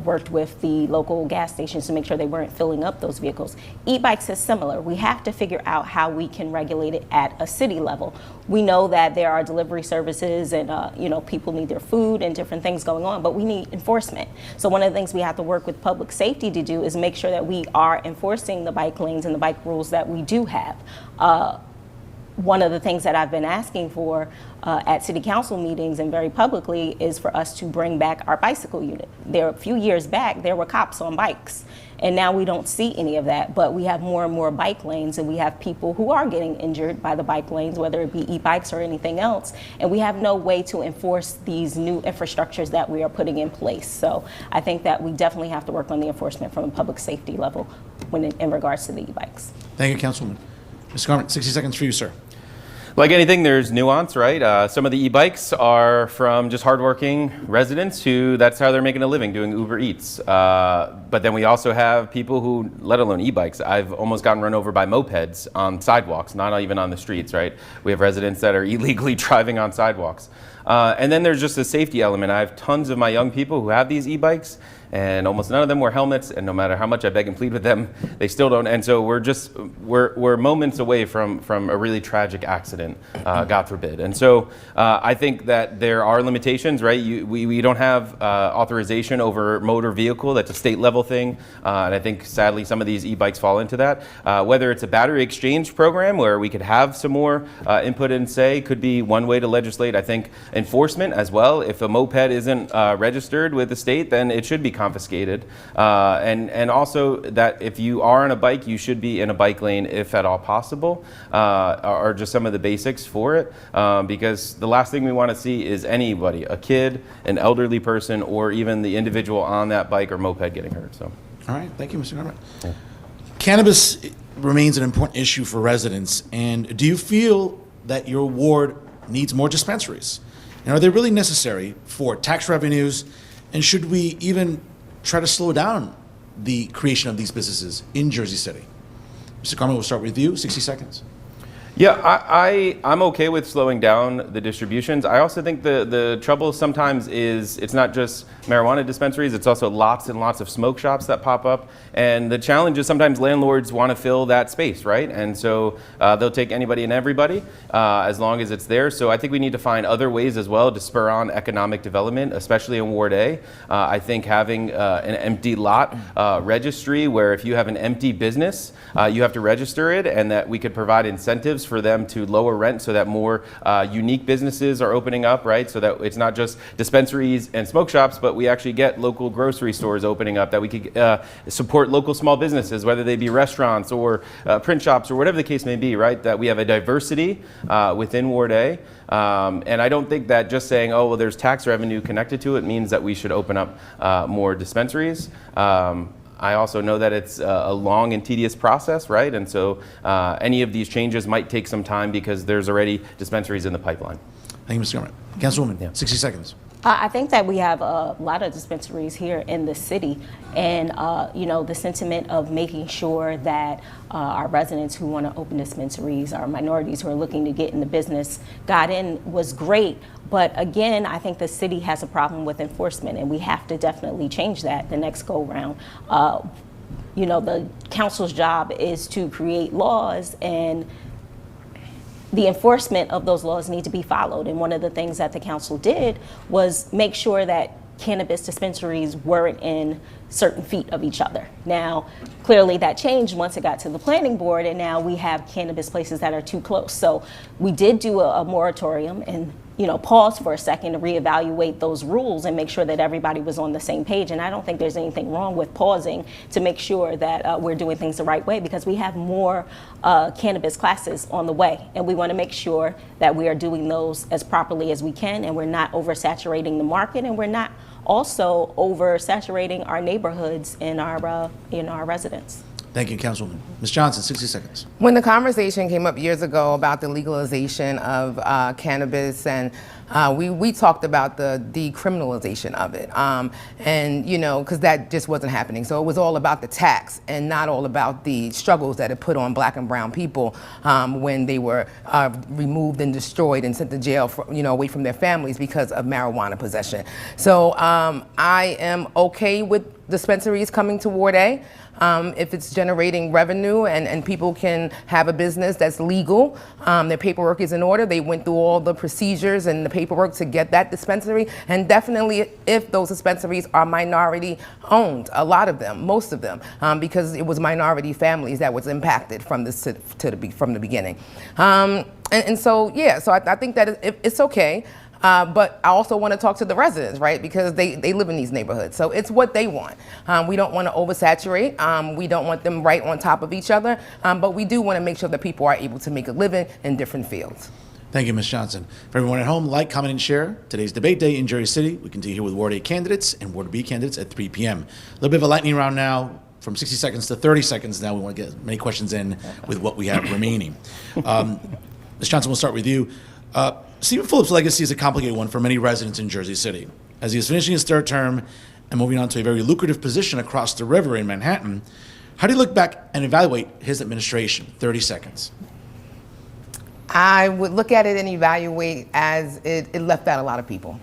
worked with the local gas stations to make sure they weren't filling up those vehicles. E-bikes is similar. We have to figure out how we can regulate it at a city level. We know that there are delivery services and people need their food and different things going on, but we need enforcement. So one of the things we have to work with public safety to do is make sure that we are enforcing the bike lanes and the bike rules that we do have. One of the things that I've been asking for at city council meetings and very publicly is for us to bring back our bicycle unit. A few years back, there were cops on bikes, and now we don't see any of that, but we have more and more bike lanes, and we have people who are getting injured by the bike lanes, whether it be e-bikes or anything else, and we have no way to enforce these new infrastructures that we are putting in place. So I think that we definitely have to work on the enforcement from a public safety level when in regards to the e-bikes. Thank you, Councilwoman. Mr. Carmen, 60 seconds for you, sir. Like anything, there's nuance, right? Some of the e-bikes are from just hardworking residents who that's how they're making a living, doing Uber Eats. But then we also have people who, let alone e-bikes, I've almost gotten run over by mopeds on sidewalks, not even on the streets, right? We have residents that are illegally driving on sidewalks. And then there's just a safety element. I have tons of my young people who have these e-bikes, and almost none of them wear helmets, and no matter how much I beg and plead with them, they still don't. And so we're moments away from a really tragic accident, God forbid. And so I think that there are limitations, right? We don't have authorization over motor vehicle. That's a state level thing. And I think sadly some of these e-bikes fall into that. Whether it's a battery exchange program where we could have some more input and say could be one way to legislate. I think enforcement as well. If a moped isn't registered with the state, then it should be confiscated. And also that if you are on a bike, you should be in a bike lane if at all possible, are just some of the basics for it. Because the last thing we want to see is anybody, a kid, an elderly person, or even the individual on that bike or moped getting hurt. So. All right. Thank you, Mr. Garment. Yeah. Cannabis remains an important issue for residents. And do you feel that your ward needs more dispensaries? And are they really necessary for tax revenues? And should we even try to slow down the creation of these businesses in Jersey City? Mr. Carmen, we'll start with you, 60 seconds. Yeah, I'm okay with slowing down the distributions. I also think the trouble sometimes is it's not just marijuana dispensaries, it's also lots and lots of smoke shops that pop up. And the challenge is sometimes landlords want to fill that space, right? And so they'll take anybody and everybody as long as it's there. So I think we need to find other ways as well to spur on economic development, especially in Ward A. I think having an empty lot registry where if you have an empty business, you have to register it, and that we could provide incentives for them to lower rent so that more unique businesses are opening up, right? So that it's not just dispensaries and smoke shops, but we actually get local grocery stores opening up, that we could support local small businesses, whether they be restaurants or print shops or whatever the case may be, right? That we have a diversity within Ward A. And I don't think that just saying, oh, well, there's tax revenue connected to it means that we should open up more dispensaries. I also know that it's a long and tedious process, right? And so any of these changes might take some time because there's already dispensaries in the pipeline. Thank you, Mr. Garment. Councilwoman, 60 seconds. I think that we have a lot of dispensaries here in the city, and the sentiment of making sure that our residents who want to open dispensaries, our minorities who are looking to get in the business, got in was great. But again, I think the city has a problem with enforcement, and we have to definitely change that the next go round. The council's job is to create laws, and the enforcement of those laws need to be followed. And one of the things that the council did was make sure that cannabis dispensaries weren't in certain feet of each other. Now, clearly that changed once it got to the planning board, and now we have cannabis places that are too close. So we did do a moratorium and pause for a second to reevaluate those rules and make sure that everybody was on the same page. And I don't think there's anything wrong with pausing to make sure that we're doing things the right way, because we have more cannabis classes on the way. And we want to make sure that we are doing those as properly as we can, and we're not oversaturating the market, and we're not also oversaturating our neighborhoods and our residents. Thank you, Councilwoman. Ms. Johnson, 60 seconds. When the conversation came up years ago about the legalization of cannabis, and we talked about the decriminalization of it, because that just wasn't happening. So it was all about the tax and not all about the struggles that it put on Black and brown people when they were removed and destroyed and sent to jail, away from their families because of marijuana possession. So I am okay with dispensaries coming to Ward A. If it's generating revenue and people can have a business that's legal, their paperwork is in order, they went through all the procedures and the paperwork to get that dispensary, and definitely if those dispensaries are minority owned, a lot of them, most of them, because it was minority families that was impacted from the beginning. So I think that it's okay. But I also want to talk to the residents, right? Because they live in these neighborhoods. So it's what they want. We don't want to oversaturate. We don't want them right on top of each other. But we do want to make sure that people are able to make a living in different fields. Thank you, Ms. Johnson. For everyone at home, like, comment, and share. Today's debate day in Jersey City. We continue here with Ward A candidates and Ward B candidates at 3 p.m. A little bit of a lightning round now. From 60 seconds to 30 seconds now. We want to get as many questions in with what we have remaining. Ms. Johnson, we'll start with you. Stephen Phillips' legacy is a complicated one for many residents in Jersey City. As he is finishing his third term and moving on to a very lucrative position across the river in Manhattan, how do you look back and evaluate his administration? 30 seconds. I would look at it and evaluate as it left out a lot of people.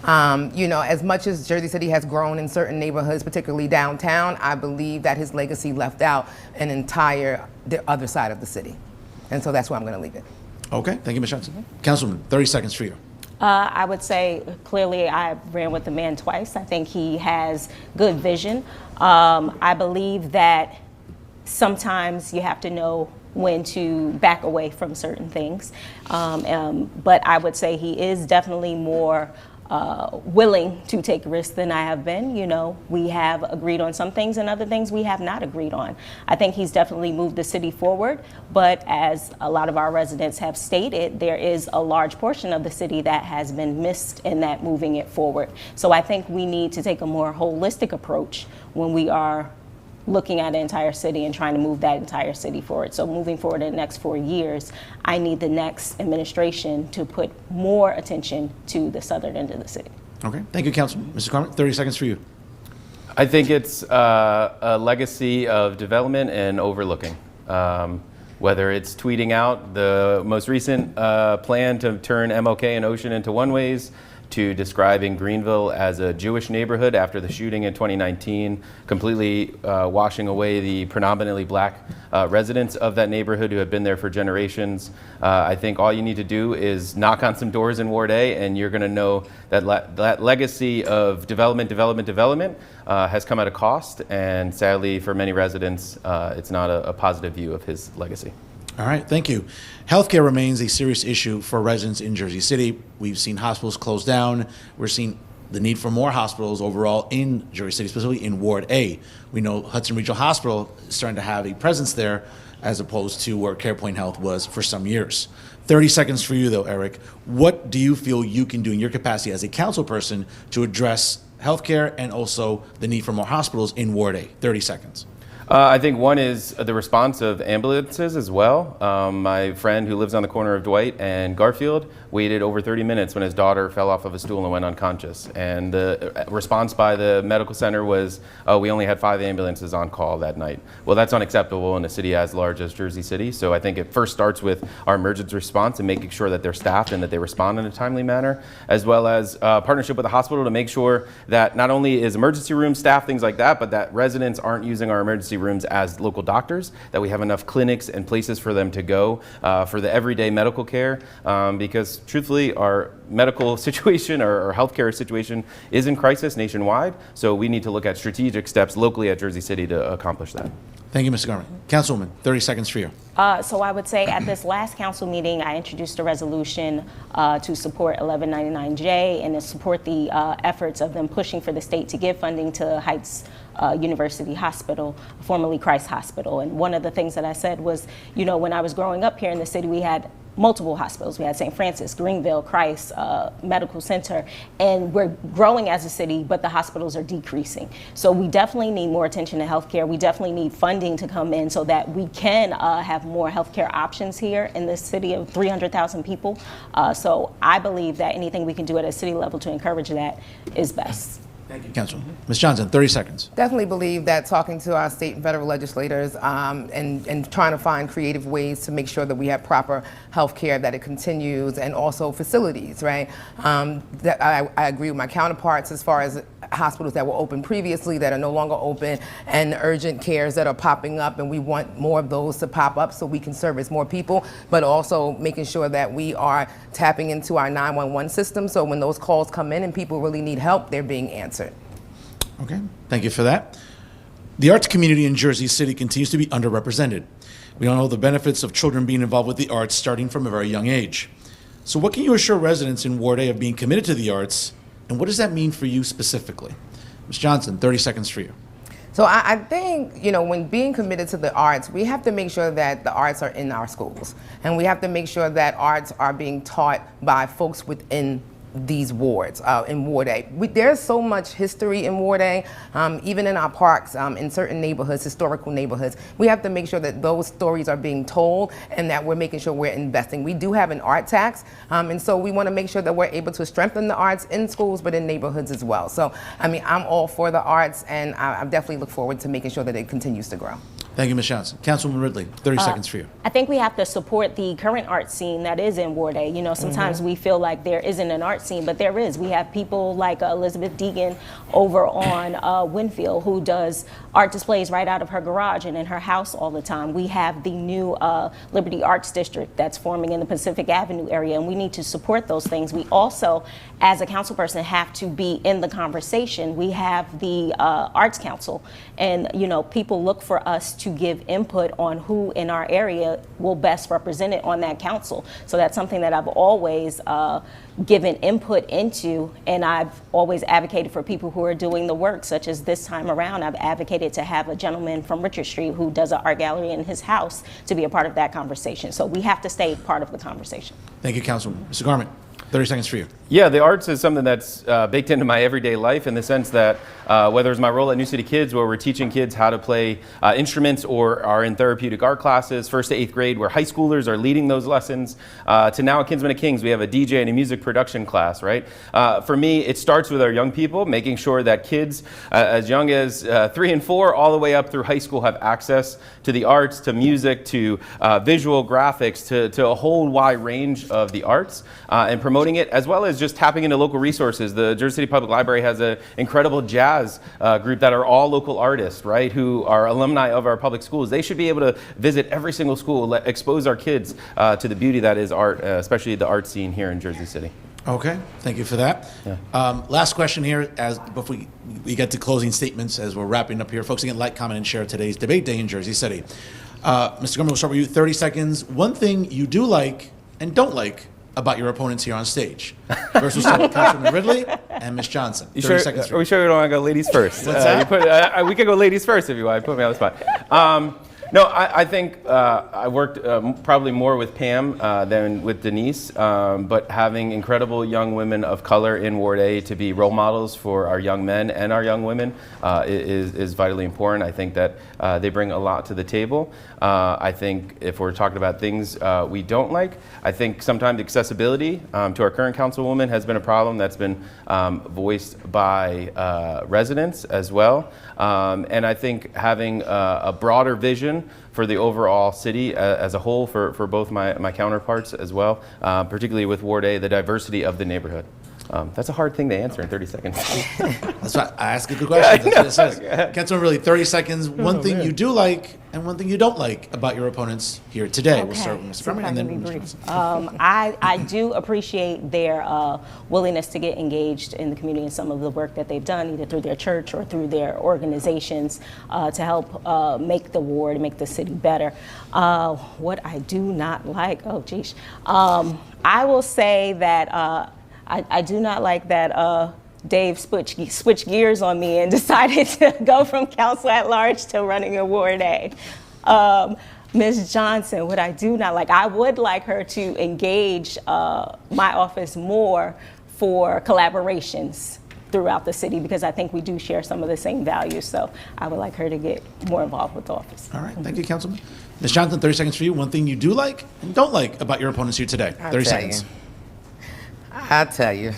As much as Jersey City has grown in certain neighborhoods, particularly downtown, I believe that his legacy left out the other side of the city. And so that's where I'm going to leave it. Okay, thank you, Ms. Johnson. Councilwoman, 30 seconds for you. I would say clearly I ran with the man twice. I think he has good vision. I believe that sometimes you have to know when to back away from certain things. But I would say he is definitely more willing to take risks than I have been. We have agreed on some things and other things we have not agreed on. I think he's definitely moved the city forward, but as a lot of our residents have stated, there is a large portion of the city that has been missed in that moving it forward. So I think we need to take a more holistic approach when we are looking at the entire city and trying to move that entire city forward. So moving forward in the next 4 years, I need the next administration to put more attention to the southern end of the city. Okay, thank you, Councilman. Mr. Carmen, 30 seconds for you. I think it's a legacy of development and overlooking. Whether it's tweeting out the most recent plan to turn MLK and Ocean into one-ways, to describing Greenville as a Jewish neighborhood after the shooting in 2019, completely washing away the predominantly Black residents of that neighborhood who have been there for generations. I think all you need to do is knock on some doors in Ward A, and you're going to know that that legacy of development has come at a cost, and sadly for many residents, it's not a positive view of his legacy. All right, thank you. Healthcare remains a serious issue for residents in Jersey City. We've seen hospitals close down. We're seeing the need for more hospitals overall in Jersey City, specifically in Ward A. We know Hudson Regional Hospital is starting to have a presence there as opposed to where CarePoint Health was for some years. 30 seconds for you though, Eric. What do you feel you can do in your capacity as a council person to address healthcare and also the need for more hospitals in Ward A? 30 seconds. I think one is the response of ambulances as well. My friend who lives on the corner of Dwight and Garfield waited over 30 minutes when his daughter fell off of a stool and went unconscious. And the response by the medical center was, oh, we only had 5 ambulances on call that night. Well, that's unacceptable in a city as large as Jersey City. So I think it first starts with our emergency response and making sure that they're staffed and that they respond in a timely manner, as well as partnership with the hospital to make sure that not only is emergency room staff, things like that, but that residents aren't using our emergency rooms as local doctors, that we have enough clinics and places for them to go for the everyday medical care, because truthfully our medical situation or our healthcare situation is in crisis nationwide, so we need to look at strategic steps locally at Jersey City to accomplish that. Thank you, Mr. Garment. Councilwoman, 30 seconds for you. So I would say at this last council meeting, I introduced a resolution to support 1199J and to support the efforts of them pushing for the state to give funding to Heights University Hospital, formerly Christ Hospital. And one of the things that I said was, you know, when I was growing up here in the city, we had multiple hospitals. We had St. Francis, Greenville, Christ Medical Center, and we're growing as a city, but the hospitals are decreasing. So we definitely need more attention to healthcare. We definitely need funding to come in so that we can have more healthcare options here in this city of 300,000 people. So I believe that anything we can do at a city level to encourage that is best. Thank you, Councilwoman. Ms. Johnson, 30 seconds. Definitely believe that talking to our state and federal legislators and trying to find creative ways to make sure that we have proper health care, that it continues, and also facilities, right? That I agree with my counterparts as far as hospitals that were open previously that are no longer open, and urgent cares that are popping up, and we want more of those to pop up so we can service more people, but also making sure that we are tapping into our 911 system so when those calls come in and people really need help, they're being answered. Okay, thank you for that. The arts community in Jersey City continues to be underrepresented. We all know the benefits of children being involved with the arts starting from a very young age. So what can you assure residents in Ward A of being committed to the arts, and what does that mean for you specifically? Ms. Johnson, 30 seconds for you. So I think, you know, when being committed to the arts, we have to make sure that the arts are in our schools. And we have to make sure that arts are being taught by folks within these wards, in Ward A. There's so much history in Ward A, even in our parks, in certain neighborhoods, historical neighborhoods. We have to make sure that those stories are being told and that we're making sure we're investing. We do have an art tax, and so we want to make sure that we're able to strengthen the arts in schools, but in neighborhoods as well. So, I mean, I'm all for the arts, and I definitely look forward to making sure that it continues to grow. Thank you, Ms. Johnson. Councilwoman Ridley, 30 seconds for you. I think we have to support the current art scene that is in Ward A. You know, sometimes we feel like there isn't an art scene, but there is. We have people like Elizabeth Deegan over on Winfield who does art displays right out of her garage and in her house all the time. We have the new Liberty Arts District that's forming in the Pacific Avenue area, and we need to support those things. We also, as a council person, have to be in the conversation. We have the Arts Council, and, you know, people look for us to give input on who in our area will best represent it on that council. So that's something that I've always given input into, and I've always advocated for people who are doing the work, such as this time around. I've advocated to have a gentleman from Richard Street who does an art gallery in his house to be a part of that conversation. So we have to stay part of the conversation. Thank you, Councilwoman. Mr. Garment, 30 seconds for you. Yeah, the arts is something that's baked into my everyday life in the sense that whether it's my role at New City Kids, where we're teaching kids how to play instruments, or are in therapeutic art classes, 1st to 8th grade, where high schoolers are leading those lessons, to now at Kinsmen of Kings, we have a DJ and a music production class, right? For me, it starts with our young people, making sure that kids as young as 3 and 4 all the way up through high school have access to the arts, to music, to visual graphics, to a whole wide range of the arts, and promoting it, as well as just tapping into local resources. The Jersey City Public Library has an incredible jazz group that are all local artists, right, who are alumni of our public schools. They should be able to visit every single school, expose our kids to the beauty that is art, especially the art scene here in Jersey City. Okay, thank you for that. Yeah. Last question here, as before we get to closing statements, as we're wrapping up here. Folks, again, like, comment, and share today's debate day in Jersey City. Mr. Gorman, we'll start with you. 30 seconds. One thing you do like and don't like about your opponents here on stage. First, we'll start with Councilwoman Ridley and Ms. Johnson. 30 seconds. Are we sure we don't want to go ladies first? What's that? We could go ladies first if you want. Put me on the spot. No, I think I worked probably more with Pam than with Denise, but having incredible young women of color in Ward A to be role models for our young men and our young women is vitally important. I think that they bring a lot to the table. I think if we're talking about things we don't like, I think sometimes accessibility to our current councilwoman has been a problem that's been voiced by residents as well. And I think having a broader vision for the overall city as a whole for both my counterparts as well, particularly with Ward A, the diversity of the neighborhood. That's a hard thing to answer in 30 seconds. That's why I ask a good question. That's what it says. Councilman, really, 30 seconds. One thing you do like and one thing you don't like about your opponents here today. We'll start with Mr. Garment and then Mr. Johnson. I do appreciate their willingness to get engaged in the community and some of the work that they've done, either through their church or through their organizations, to help make the ward, make the city better. What I do not like, oh geez, I will say that I do not like that Dave switched gears on me and decided to go from council at large to running a Ward A. Ms. Johnson, what I do not like, I would like her to engage my office more for collaborations throughout the city, because I think we do share some of the same values. So I would like her to get more involved with the office. All right, thank you, Councilman. Ms. Johnson, 30 seconds for you. One thing you do like and don't like about your opponents here today. 30 seconds. I'll tell you.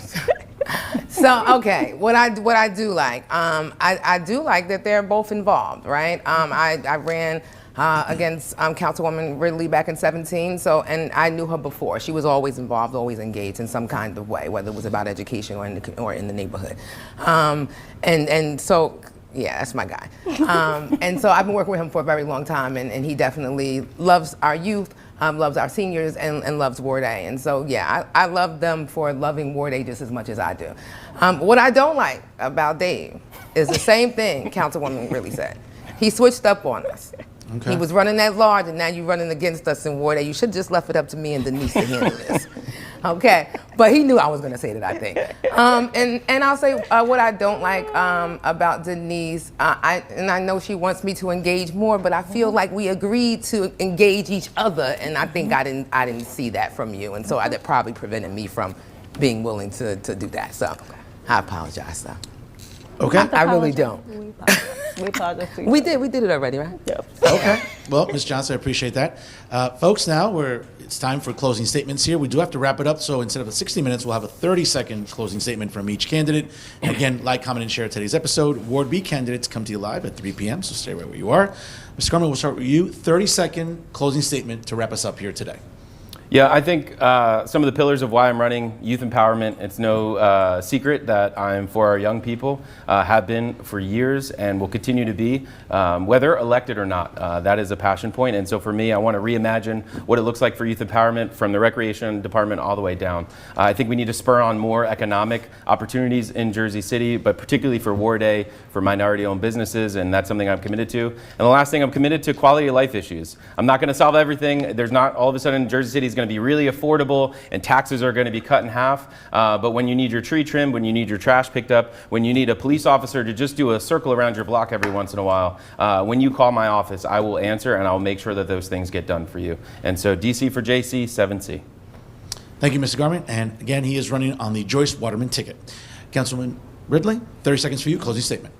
So, okay, what I do like, I do like that they're both involved, right? I ran against Councilwoman Ridley back in 17, so, and I knew her before. She was always involved, always engaged in some kind of way, whether it was about education or in the neighborhood. And so, yeah, that's my guy. And so I've been working with him for a very long time, and he definitely loves our youth, loves our seniors, and loves Ward A. And so, yeah, I love them for loving Ward A just as much as I do. What I don't like about Dave is the same thing Councilwoman really said. He switched up on us. Okay. He was running at large, and now you're running against us in Ward A. You should just left it up to me and Denise to handle this. Okay, but he knew I was going to say that, I think. And I'll say what I don't like about Denise. I know she wants me to engage more, but I feel like we agreed to engage each other, and I think I didn't see that from you, and so that probably prevented me from being willing to do that. So I apologize, though. Okay. I really don't. We apologize. We did it already, right? Yep. Okay. Well, Ms. Johnson, I appreciate that. Folks, now it's time for closing statements here. We do have to wrap it up, so instead of a 60 minutes, we'll have a 30-second closing statement from each candidate. And again, like, comment, and share today's episode. Ward B candidates come to you live at 3 p.m., so stay right where you are. Mr. Carmen, we'll start with you. 30-second closing statement to wrap us up here today. Yeah, I think some of the pillars of why I'm running youth empowerment, it's no secret that I'm for our young people, have been for years and will continue to be, whether elected or not. That is a passion point. And so for me, I want to reimagine what it looks like for youth empowerment from the recreation department all the way down. I think we need to spur on more economic opportunities in Jersey City, but particularly for Ward A, for minority-owned businesses, and that's something I'm committed to. And the last thing, I'm committed to quality of life issues. I'm not going to solve everything. There's not all of a sudden Jersey City is going to be really affordable and taxes are going to be cut in half. But when you need your tree trimmed, when you need your trash picked up, when you need a police officer to just do a circle around your block every once in a while, when you call my office, I will answer and I'll make sure that those things get done for you. And so DC for JC, 7C. Thank you, Mr. Garment. And again, he is running on the Joyce Waterman ticket. Councilman Ridley, 30 seconds for you. Closing statement.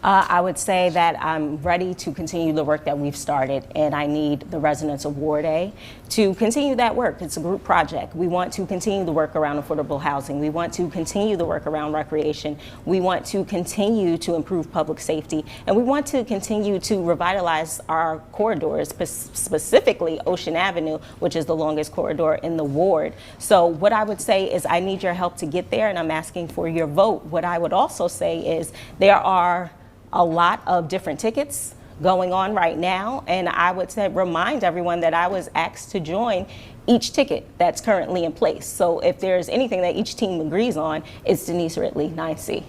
I would say that I'm ready to continue the work that we've started, and I need the residents of Ward A to continue that work. It's a group project. We want to continue the work around affordable housing. We want to continue the work around recreation. We want to continue to improve public safety, and we want to continue to revitalize our corridors, specifically Ocean Avenue, which is the longest corridor in the ward. So what I would say is I need your help to get there, and I'm asking for your vote. What I would also say is there are a lot of different tickets going on right now, and I would say remind everyone that I was asked to join each ticket that's currently in place. So if there's anything that each team agrees on, it's Denise Ridley, 9C.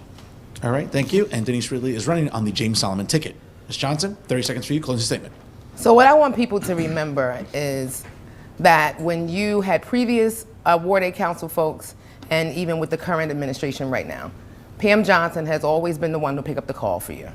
All right, thank you. And Denise Ridley is running on the James Solomon ticket. Ms. Johnson, 30 seconds for you. Closing statement. So what I want people to remember is that when you had previous Ward A council folks, and even with the current administration right now, Pam Johnson has always been the one to pick up the call for you.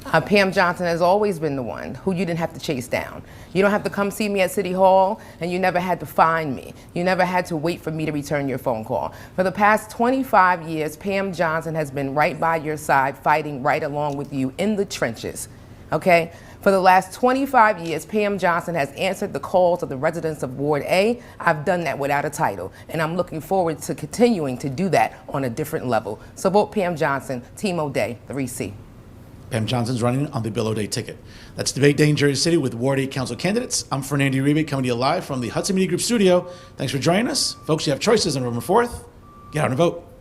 Pam Johnson has always been the one who you didn't have to chase down. You don't have to come see me at City Hall, and you never had to find me. You never had to wait for me to return your phone call. For the past 25 years, Pam Johnson has been right by your side, fighting right along with you in the trenches, okay? For the last 25 years, Pam Johnson has answered the calls of the residents of Ward A. I've done that without a title, and I'm looking forward to continuing to do that on a different level. So vote Pam Johnson, Team O'Day, 3C. Pam Johnson's running on the Bill O'Day ticket. That's Debate Day in Jersey City with Ward 8 Council candidates. I'm Fernando Uribe, coming to you live from the Hudson Media Group studio. Thanks for joining us. Folks, you have choices on November 4th. Get out and vote.